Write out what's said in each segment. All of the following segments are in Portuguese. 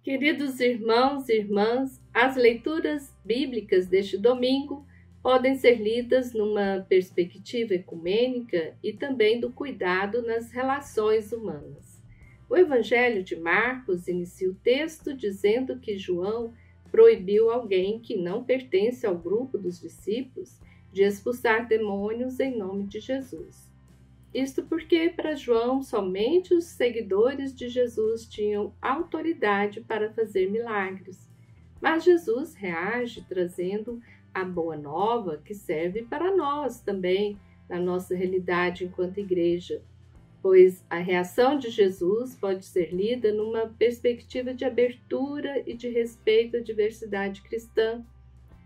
Queridos irmãos e irmãs, as leituras bíblicas deste domingo podem ser lidas numa perspectiva ecumênica e também do cuidado nas relações humanas. O Evangelho de Marcos inicia o texto dizendo que João proibiu alguém que não pertence ao grupo dos discípulos de expulsar demônios em nome de Jesus. Isto porque, para João, somente os seguidores de Jesus tinham autoridade para fazer milagres. Mas Jesus reage trazendo a boa nova que serve para nós também, na nossa realidade enquanto igreja, pois a reação de Jesus pode ser lida numa perspectiva de abertura e de respeito à diversidade cristã,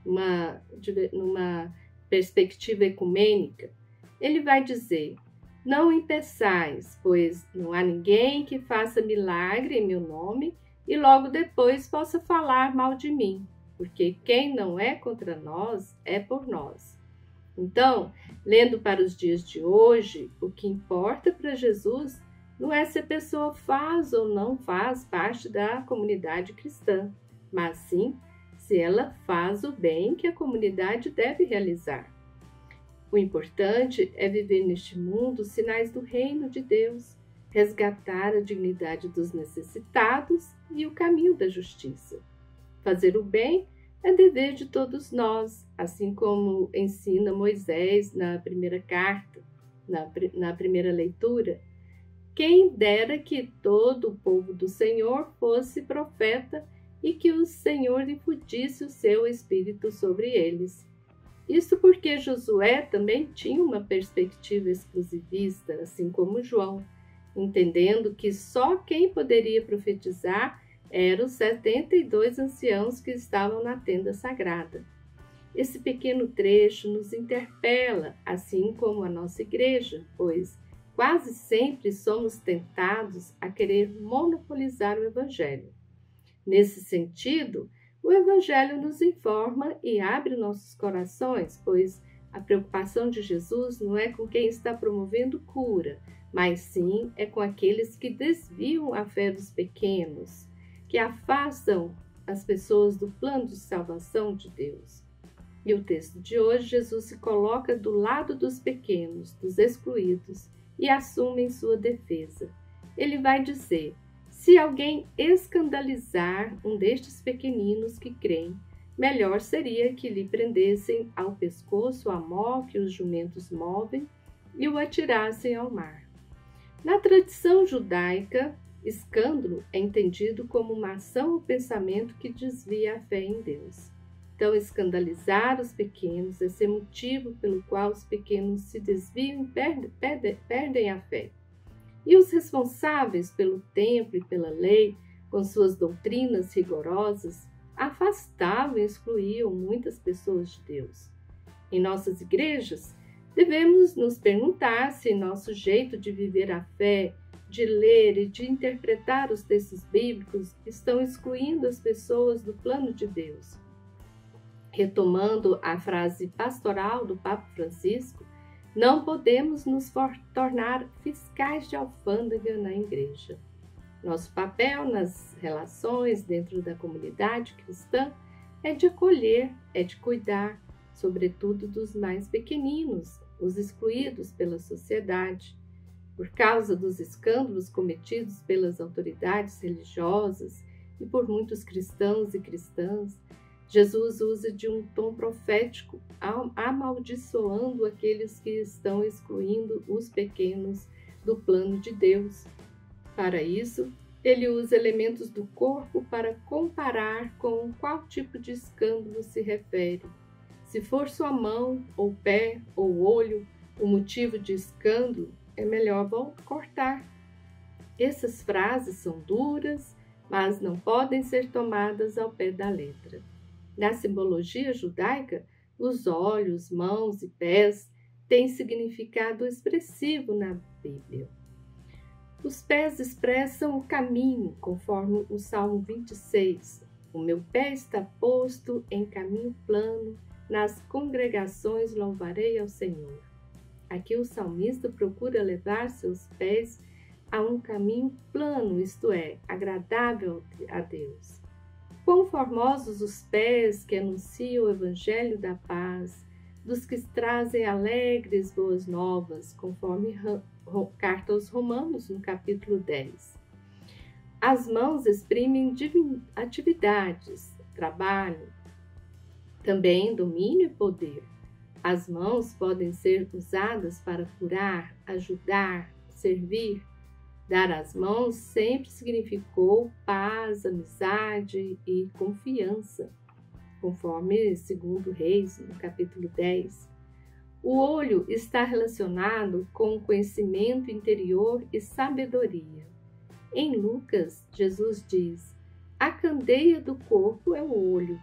numa perspectiva ecumênica. Ele vai dizer: não impeçais, pois não há ninguém que faça milagre em meu nome e logo depois possa falar mal de mim, porque quem não é contra nós é por nós. Então, lendo para os dias de hoje, o que importa para Jesus não é se a pessoa faz ou não faz parte da comunidade cristã, mas sim se ela faz o bem que a comunidade deve realizar. O importante é viver neste mundo sinais do reino de Deus, resgatar a dignidade dos necessitados e o caminho da justiça. Fazer o bem é dever de todos nós, assim como ensina Moisés na primeira carta, na primeira leitura. Quem dera que todo o povo do Senhor fosse profeta e que o Senhor infundisse o seu espírito sobre eles. Isso porque Josué também tinha uma perspectiva exclusivista, assim como João, entendendo que só quem poderia profetizar eram os 72 anciãos que estavam na tenda sagrada. Esse pequeno trecho nos interpela, assim como a nossa igreja, pois quase sempre somos tentados a querer monopolizar o Evangelho. Nesse sentido, o Evangelho nos informa e abre nossos corações, pois a preocupação de Jesus não é com quem está promovendo cura, mas sim é com aqueles que desviam a fé dos pequenos, que afastam as pessoas do plano de salvação de Deus. E o texto de hoje, Jesus se coloca do lado dos pequenos, dos excluídos, e assume em sua defesa. Ele vai dizer: se alguém escandalizar um destes pequeninos que creem, melhor seria que lhe prendessem ao pescoço a mó que os jumentos movem e o atirassem ao mar. Na tradição judaica, escândalo é entendido como uma ação ou pensamento que desvia a fé em Deus. Então, escandalizar os pequenos é ser motivo pelo qual os pequenos se desviam e perdem a fé. E os responsáveis pelo templo e pela lei, com suas doutrinas rigorosas, afastavam e excluíam muitas pessoas de Deus. Em nossas igrejas, devemos nos perguntar se nosso jeito de viver a fé, de ler e de interpretar os textos bíblicos estão excluindo as pessoas do plano de Deus. Retomando a frase pastoral do Papa Francisco, não podemos nos tornar fiscais de alfândega na igreja. Nosso papel nas relações dentro da comunidade cristã é de acolher, é de cuidar, sobretudo dos mais pequeninos, os excluídos pela sociedade. Por causa dos escândalos cometidos pelas autoridades religiosas e por muitos cristãos e cristãs, Jesus usa de um tom profético, amaldiçoando aqueles que estão excluindo os pequenos do plano de Deus. Para isso, ele usa elementos do corpo para comparar com qual tipo de escândalo se refere. Se for sua mão, ou pé, ou olho, o motivo de escândalo, é melhor cortar. Essas frases são duras, mas não podem ser tomadas ao pé da letra. Na simbologia judaica, os olhos, mãos e pés têm significado expressivo na Bíblia. Os pés expressam o caminho, conforme o Salmo 26. O meu pé está posto em caminho plano, nas congregações louvarei ao Senhor. Aqui o salmista procura levar seus pés a um caminho plano, isto é, agradável a Deus. Quão formosos os pés que anunciam o Evangelho da paz, dos que trazem alegres boas novas, conforme carta aos Romanos, no capítulo 10. As mãos exprimem atividades, trabalho, também domínio e poder. As mãos podem ser usadas para curar, ajudar, servir. Dar as mãos sempre significou paz, amizade e confiança, conforme 2 Reis, no capítulo 10. O olho está relacionado com conhecimento interior e sabedoria. Em Lucas, Jesus diz: a candeia do corpo é o olho.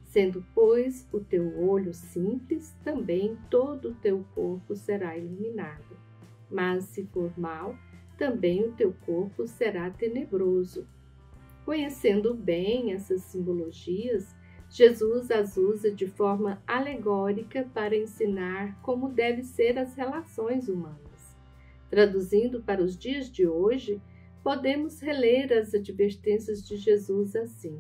Sendo, pois, o teu olho simples, também todo o teu corpo será iluminado. Mas, se for mau, também o teu corpo será tenebroso. Conhecendo bem essas simbologias, Jesus as usa de forma alegórica para ensinar como devem ser as relações humanas. Traduzindo para os dias de hoje, podemos reler as advertências de Jesus assim: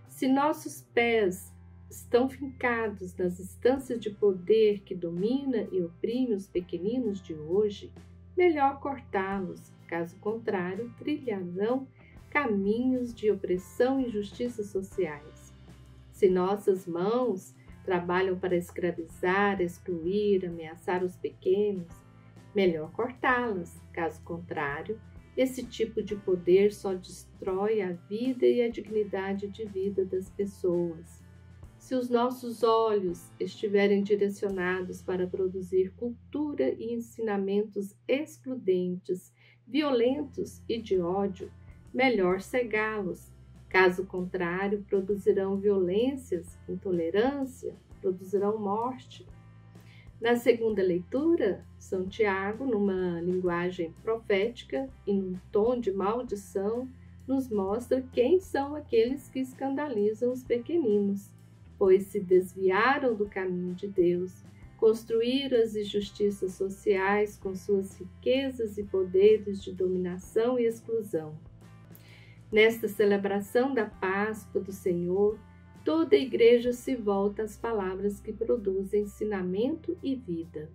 se nossos pés estão fincados nas instâncias de poder que domina e oprime os pequeninos de hoje, melhor cortá-los, caso contrário, trilharão caminhos de opressão e injustiças sociais. Se nossas mãos trabalham para escravizar, excluir, ameaçar os pequenos, melhor cortá-las, caso contrário, esse tipo de poder só destrói a vida e a dignidade de vida das pessoas. Se os nossos olhos estiverem direcionados para produzir cultura e ensinamentos excludentes, violentos e de ódio, melhor cegá-los. Caso contrário, produzirão violências, intolerância, produzirão morte. Na segunda leitura, São Tiago, numa linguagem profética e num tom de maldição, nos mostra quem são aqueles que escandalizam os pequeninos, pois se desviaram do caminho de Deus, construíram as injustiças sociais com suas riquezas e poderes de dominação e exclusão. Nesta celebração da Páscoa do Senhor, toda a Igreja se volta às palavras que produzem ensinamento e vida.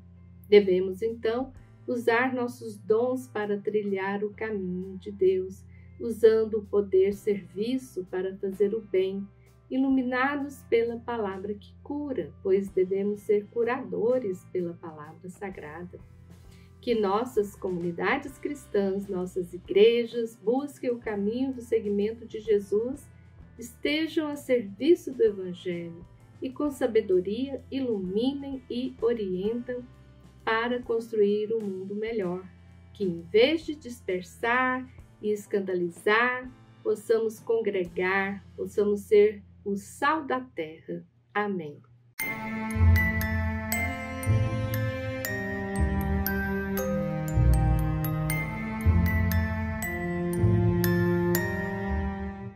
Devemos, então, usar nossos dons para trilhar o caminho de Deus, usando o poder serviço para fazer o bem, iluminados pela palavra que cura, pois devemos ser curadores pela palavra sagrada. Que nossas comunidades cristãs, nossas igrejas, busquem o caminho do seguimento de Jesus, estejam a serviço do Evangelho e, com sabedoria, iluminem e orientam para construir um mundo melhor. Que, em vez de dispersar e escandalizar, possamos congregar, possamos ser o sal da terra. Amém.